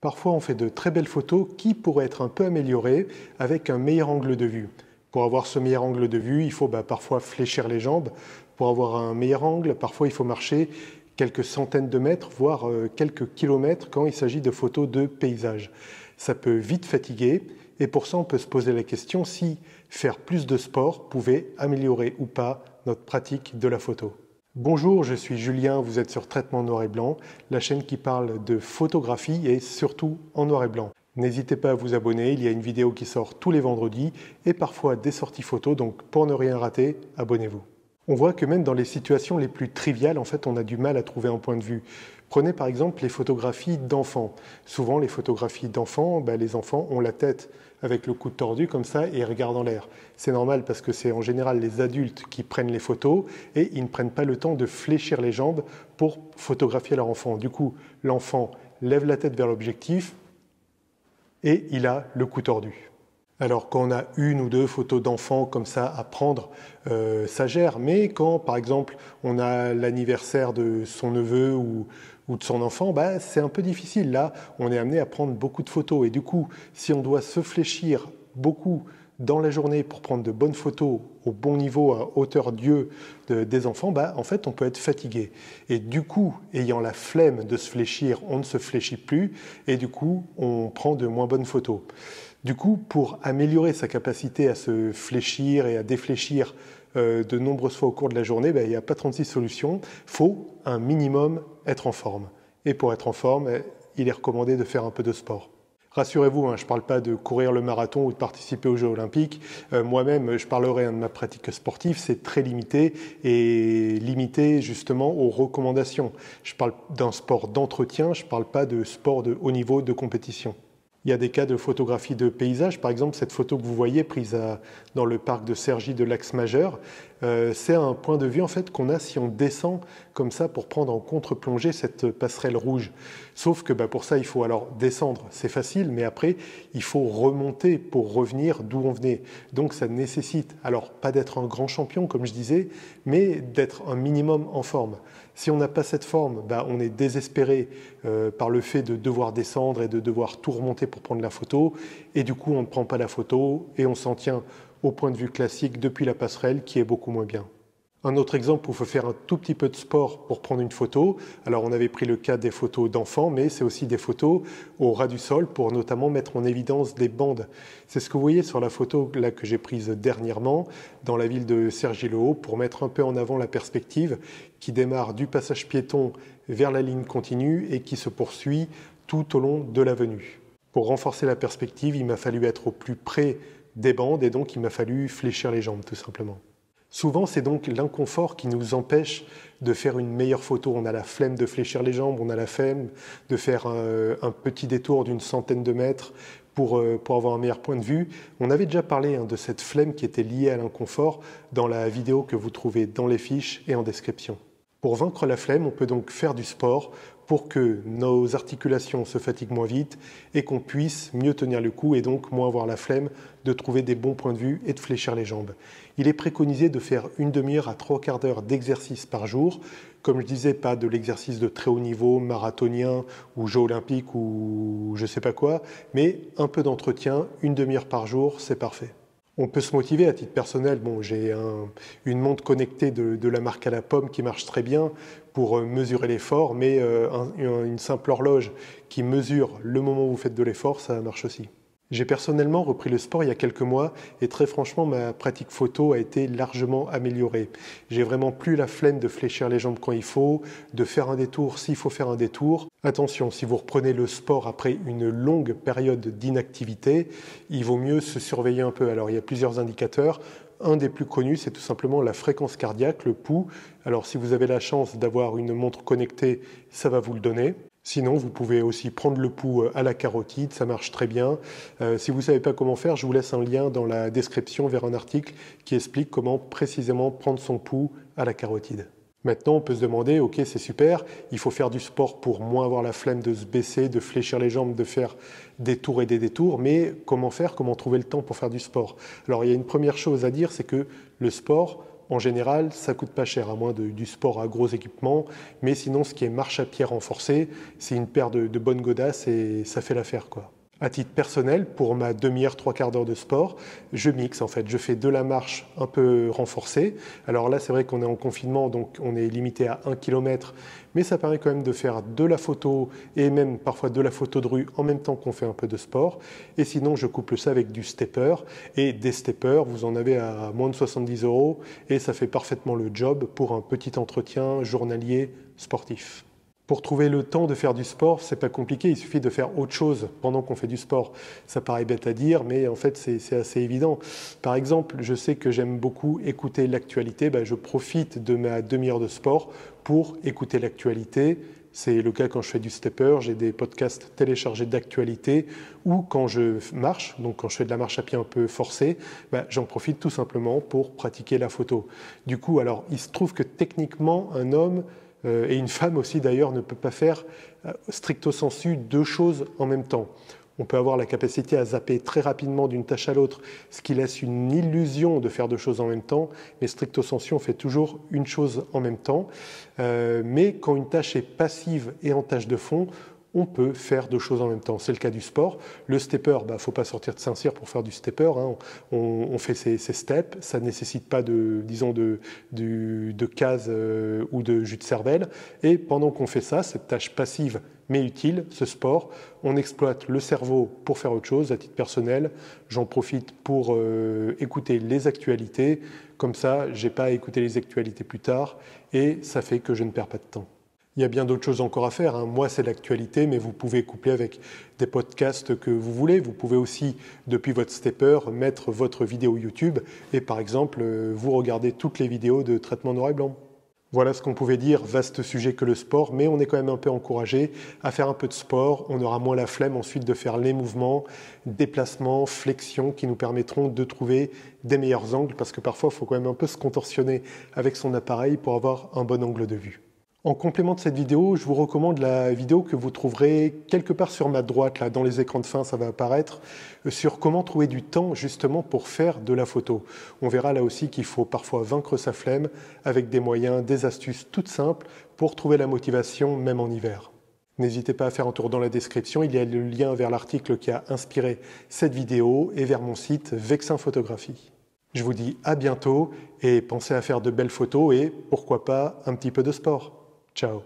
Parfois, on fait de très belles photos qui pourraient être un peu améliorées avec un meilleur angle de vue. Pour avoir ce meilleur angle de vue, il faut parfois fléchir les jambes. Pour avoir un meilleur angle, parfois il faut marcher quelques centaines de mètres, voire quelques kilomètres quand il s'agit de photos de paysage. Ça peut vite fatiguer et pour ça, on peut se poser la question si faire plus de sport pouvait améliorer ou pas notre pratique de la photo. Bonjour, je suis Julien, vous êtes sur Traitement Noir et Blanc, la chaîne qui parle de photographie et surtout en noir et blanc. N'hésitez pas à vous abonner, il y a une vidéo qui sort tous les vendredis et parfois des sorties photos, donc pour ne rien rater, abonnez-vous. On voit que même dans les situations les plus triviales, en fait, on a du mal à trouver un point de vue. Prenez par exemple les photographies d'enfants. Souvent, les photographies d'enfants, les enfants ont la tête avec le coude tordu comme ça et ils regardent en l'air. C'est normal parce que c'est en général les adultes qui prennent les photos et ils ne prennent pas le temps de fléchir les jambes pour photographier leur enfant. Du coup, l'enfant lève la tête vers l'objectif et il a le cou tordu. Alors quand on a une ou deux photos d'enfants comme ça à prendre, ça gère. Mais quand par exemple on a l'anniversaire de son neveu ou de son enfant, c'est un peu difficile. Là, on est amené à prendre beaucoup de photos. Et du coup, si on doit se fléchir beaucoup dans la journée pour prendre de bonnes photos au bon niveau, à hauteur d'yeux des enfants, en fait, on peut être fatigué. Et du coup, ayant la flemme de se fléchir, on ne se fléchit plus et du coup, on prend de moins bonnes photos. Du coup, pour améliorer sa capacité à se fléchir et à défléchir de nombreuses fois au cours de la journée, il n'y a pas 36 solutions. Il faut un minimum être en forme. Et pour être en forme, il est recommandé de faire un peu de sport. Rassurez-vous, je ne parle pas de courir le marathon ou de participer aux Jeux Olympiques. Moi-même, je parlerai de ma pratique sportive, c'est très limité et limité justement aux recommandations. Je parle d'un sport d'entretien, je ne parle pas de sport de haut niveau de compétition. Il y a des cas de photographie de paysage. Par exemple, cette photo que vous voyez prise dans le parc de Cergy de l'Axe-Majeur, c'est un point de vue en fait qu'on a si on descend comme ça pour prendre en contre-plongée cette passerelle rouge. Sauf que pour ça, il faut alors descendre, c'est facile, mais après, il faut remonter pour revenir d'où on venait. Donc ça nécessite, alors pas d'être un grand champion comme je disais, mais d'être un minimum en forme. Si on n'a pas cette forme, on est désespéré par le fait de devoir descendre et de devoir tout remonter pour prendre la photo. Et du coup, on ne prend pas la photo et on s'en tient au point de vue classique depuis la passerelle qui est beaucoup moins bien. Un autre exemple où il faut faire un tout petit peu de sport pour prendre une photo. Alors on avait pris le cas des photos d'enfants, mais c'est aussi des photos au ras du sol pour notamment mettre en évidence des bandes. C'est ce que vous voyez sur la photo là que j'ai prise dernièrement dans la ville de Cergy-le-Haut pour mettre un peu en avant la perspective qui démarre du passage piéton vers la ligne continue et qui se poursuit tout au long de l'avenue. Pour renforcer la perspective, il m'a fallu être au plus près des bandes et donc il m'a fallu fléchir les jambes tout simplement. Souvent, c'est donc l'inconfort qui nous empêche de faire une meilleure photo. On a la flemme de fléchir les jambes, on a la flemme de faire un petit détour d'une centaine de mètres pour avoir un meilleur point de vue. On avait déjà parlé de cette flemme qui était liée à l'inconfort dans la vidéo que vous trouvez dans les fiches et en description. Pour vaincre la flemme, on peut donc faire du sport pour que nos articulations se fatiguent moins vite et qu'on puisse mieux tenir le coup et donc moins avoir la flemme de trouver des bons points de vue et de fléchir les jambes. Il est préconisé de faire une demi-heure à 3/4 d'heure d'exercice par jour. Comme je disais, pas de l'exercice de très haut niveau, marathonien ou Jeux olympiques ou je sais pas quoi, mais un peu d'entretien, une demi-heure par jour, c'est parfait. On peut se motiver à titre personnel. J'ai une montre connectée de la marque à la pomme qui marche très bien pour mesurer l'effort, mais une simple horloge qui mesure le moment où vous faites de l'effort, ça marche aussi. J'ai personnellement repris le sport il y a quelques mois et très franchement, ma pratique photo a été largement améliorée. J'ai vraiment plus la flemme de fléchir les jambes quand il faut, de faire un détour s'il faut faire un détour. Attention, si vous reprenez le sport après une longue période d'inactivité, il vaut mieux se surveiller un peu. Alors il y a plusieurs indicateurs. Un des plus connus, c'est tout simplement la fréquence cardiaque, le pouls. Alors si vous avez la chance d'avoir une montre connectée, ça va vous le donner. Sinon, vous pouvez aussi prendre le pouls à la carotide, ça marche très bien. Si vous ne savez pas comment faire, je vous laisse un lien dans la description vers un article qui explique comment précisément prendre son pouls à la carotide. Maintenant, on peut se demander, ok, c'est super, il faut faire du sport pour moins avoir la flemme de se baisser, de fléchir les jambes, de faire des tours et des détours, mais comment faire, comment trouver le temps pour faire du sport? Alors, il y a une première chose à dire, c'est que le sport, En général, ça coûte pas cher, à moins du sport à gros équipements. Mais sinon, ce qui est marche à pied renforcée, c'est une paire de bonnes godasses et ça fait l'affaire, quoi. À titre personnel, pour ma demi-heure, trois quarts d'heure de sport, je mixe en fait. Je fais de la marche un peu renforcée. Alors là, c'est vrai qu'on est en confinement, donc on est limité à 1 km, mais ça permet quand même de faire de la photo et même parfois de la photo de rue en même temps qu'on fait un peu de sport. Et sinon, je couple ça avec du stepper. Et des steppers, vous en avez à moins de 70 € et ça fait parfaitement le job pour un petit entretien journalier sportif. Pour trouver le temps de faire du sport, c'est pas compliqué, il suffit de faire autre chose pendant qu'on fait du sport. Ça paraît bête à dire, mais en fait c'est assez évident. Par exemple, je sais que j'aime beaucoup écouter l'actualité, je profite de ma demi-heure de sport pour écouter l'actualité. C'est le cas quand je fais du stepper, j'ai des podcasts téléchargés d'actualité, ou quand je marche, donc quand je fais de la marche à pied un peu forcée, j'en profite tout simplement pour pratiquer la photo. Du coup, alors il se trouve que techniquement, un homme et une femme aussi d'ailleurs ne peut pas faire stricto sensu deux choses en même temps. On peut avoir la capacité à zapper très rapidement d'une tâche à l'autre, ce qui laisse une illusion de faire deux choses en même temps, mais stricto sensu, on fait toujours une chose en même temps. Mais quand une tâche est passive et en tâche de fond, on peut faire deux choses en même temps. C'est le cas du sport. Le stepper, il ne faut pas sortir de Saint-Cyr pour faire du stepper. On fait ses steps. Ça ne nécessite pas de case ou de jus de cervelle. Et pendant qu'on fait ça, cette tâche passive mais utile, ce sport, on exploite le cerveau pour faire autre chose. À titre personnel, j'en profite pour écouter les actualités. Comme ça, je n'ai pas à écouter les actualités plus tard et ça fait que je ne perds pas de temps. Il y a bien d'autres choses encore à faire. Moi, c'est l'actualité, mais vous pouvez coupler avec des podcasts que vous voulez. Vous pouvez aussi, depuis votre stepper, mettre votre vidéo YouTube et par exemple, vous regardez toutes les vidéos de traitement noir et blanc. Voilà ce qu'on pouvait dire, vaste sujet que le sport, mais on est quand même un peu encouragé à faire un peu de sport. On aura moins la flemme ensuite de faire les mouvements, déplacements, flexions qui nous permettront de trouver des meilleurs angles parce que parfois, il faut quand même un peu se contorsionner avec son appareil pour avoir un bon angle de vue. En complément de cette vidéo, je vous recommande la vidéo que vous trouverez quelque part sur ma droite, là, dans les écrans de fin, ça va apparaître, sur comment trouver du temps justement pour faire de la photo. On verra là aussi qu'il faut parfois vaincre sa flemme avec des moyens, des astuces toutes simples pour trouver la motivation même en hiver. N'hésitez pas à faire un tour dans la description, il y a le lien vers l'article qui a inspiré cette vidéo et vers mon site Vexin Photographie. Je vous dis à bientôt et pensez à faire de belles photos et pourquoi pas un petit peu de sport. Ciao.